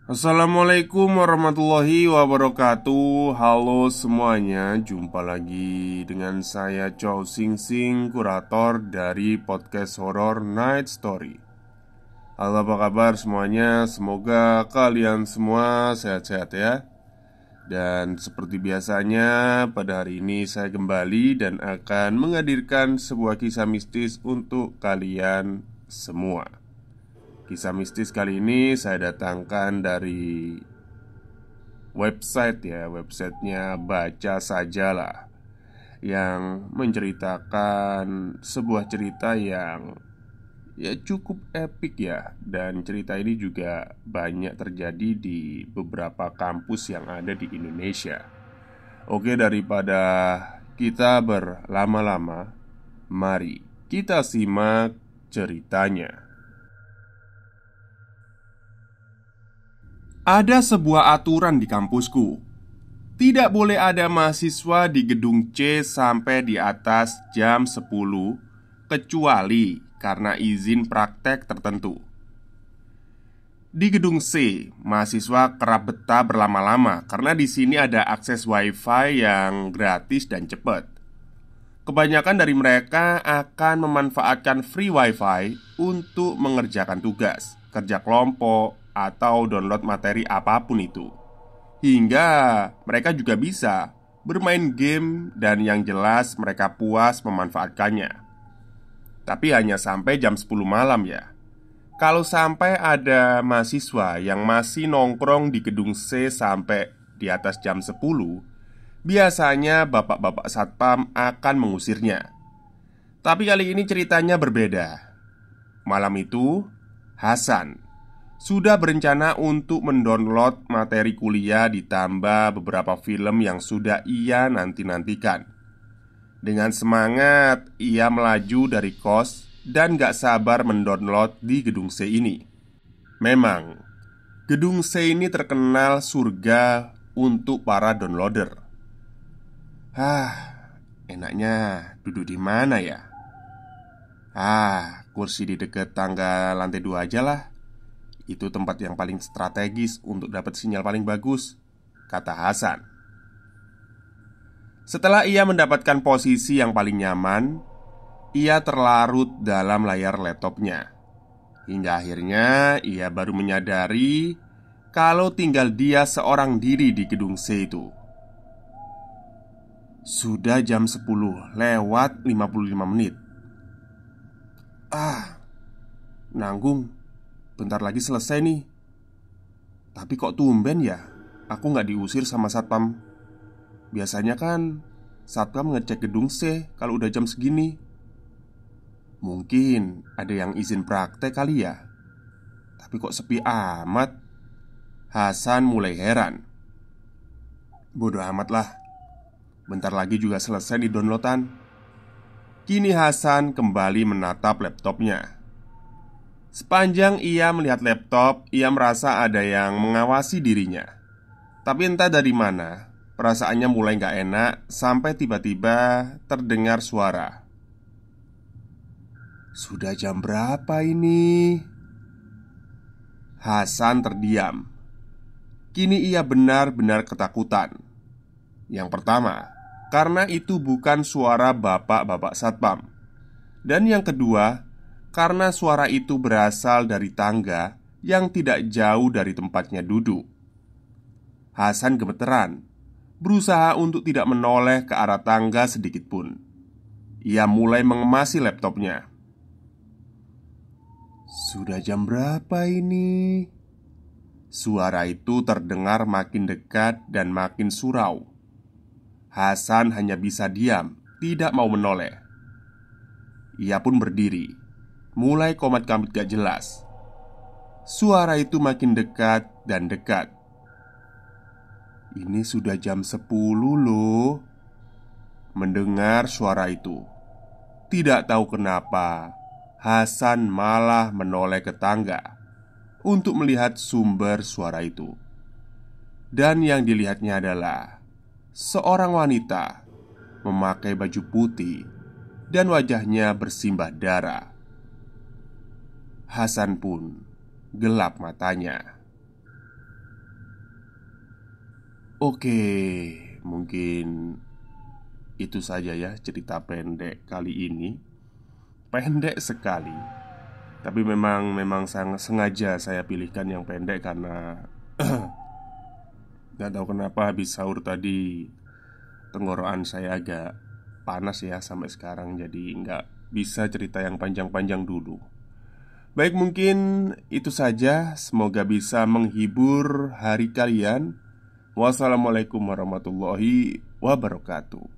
Assalamualaikum warahmatullahi wabarakatuh. Halo semuanya, jumpa lagi dengan saya Chow Sing Sing, kurator dari podcast horor Night Story. Halo, apa kabar semuanya? Semoga kalian semua sehat-sehat ya. Dan seperti biasanya, pada hari ini saya kembali dan akan menghadirkan sebuah kisah mistis untuk kalian semua. Kisah mistis kali ini saya datangkan dari website ya, websitenya Baca Sajalah, yang menceritakan sebuah cerita yang cukup epik ya. Dan cerita ini juga banyak terjadi di beberapa kampus yang ada di Indonesia. Oke, daripada kita berlama-lama, mari kita simak ceritanya. Ada sebuah aturan di kampusku. Tidak boleh ada mahasiswa di gedung C sampai di atas jam 10, kecuali karena izin praktek tertentu. Di gedung C, mahasiswa kerap betah berlama-lama karena di sini ada akses wifi yang gratis dan cepat. Kebanyakan dari mereka akan memanfaatkan free wifi untuk mengerjakan tugas, kerja kelompok, atau download materi apapun itu. Hingga mereka juga bisa bermain game dan yang jelas mereka puas memanfaatkannya. Tapi hanya sampai jam 10 malam ya. Kalau sampai ada mahasiswa yang masih nongkrong di gedung C sampai di atas jam 10, biasanya bapak-bapak satpam akan mengusirnya. Tapi kali ini ceritanya berbeda. Malam itu, Hasan sudah berencana untuk mendownload materi kuliah ditambah beberapa film yang sudah ia nanti-nantikan. Dengan semangat, ia melaju dari kos dan gak sabar mendownload di gedung C ini. Memang, gedung C ini terkenal surga untuk para downloader. Enaknya duduk di mana ya? Kursi di dekat tangga lantai 2 aja lah. Itu tempat yang paling strategis untuk dapat sinyal paling bagus, kata Hasan. Setelah ia mendapatkan posisi yang paling nyaman, ia terlarut dalam layar laptopnya. Hingga akhirnya ia baru menyadari kalau tinggal dia seorang diri di gedung C itu. Sudah jam 10 lewat 55 menit. Nanggung, bentar lagi selesai nih. Tapi kok tumben ya, aku gak diusir sama satpam. Biasanya kan satpam ngecek gedung C kalau udah jam segini. Mungkin ada yang izin praktek kali ya. Tapi kok sepi amat. Hasan mulai heran. Bodoh amat lah, bentar lagi juga selesai di downloadan. Kini Hasan kembali menatap laptopnya. Sepanjang ia melihat laptop, ia merasa ada yang mengawasi dirinya. Tapi entah dari mana, perasaannya mulai gak enak sampai tiba-tiba terdengar suara. Sudah jam berapa ini? Hasan terdiam. Kini ia benar-benar ketakutan. Yang pertama, karena itu bukan suara bapak-bapak satpam. Dan yang kedua, karena suara itu berasal dari tangga yang tidak jauh dari tempatnya duduk. Hasan gemeteran, berusaha untuk tidak menoleh ke arah tangga sedikit pun. Ia mulai mengemasi laptopnya. Sudah jam berapa ini? Suara itu terdengar makin dekat dan makin surau. Hasan hanya bisa diam, tidak mau menoleh. Ia pun berdiri, mulai komat-kamit gak jelas. Suara itu makin dekat dan dekat. Ini sudah jam 10 loh. Mendengar suara itu, tidak tahu kenapa Hasan malah menoleh ke tangga untuk melihat sumber suara itu. Dan yang dilihatnya adalah seorang wanita memakai baju putih dan wajahnya bersimbah darah. Hasan pun gelap matanya. Oke, mungkin itu saja ya cerita pendek kali ini. Pendek sekali. Tapi memang memang sangat sengaja saya pilihkan yang pendek karena nggak tahu kenapa habis sahur tadi tenggorokan saya agak panas ya sampai sekarang. Jadi nggak bisa cerita yang panjang-panjang dulu. Baik, mungkin itu saja. Semoga bisa menghibur hari kalian. Wassalamualaikum warahmatullahi wabarakatuh.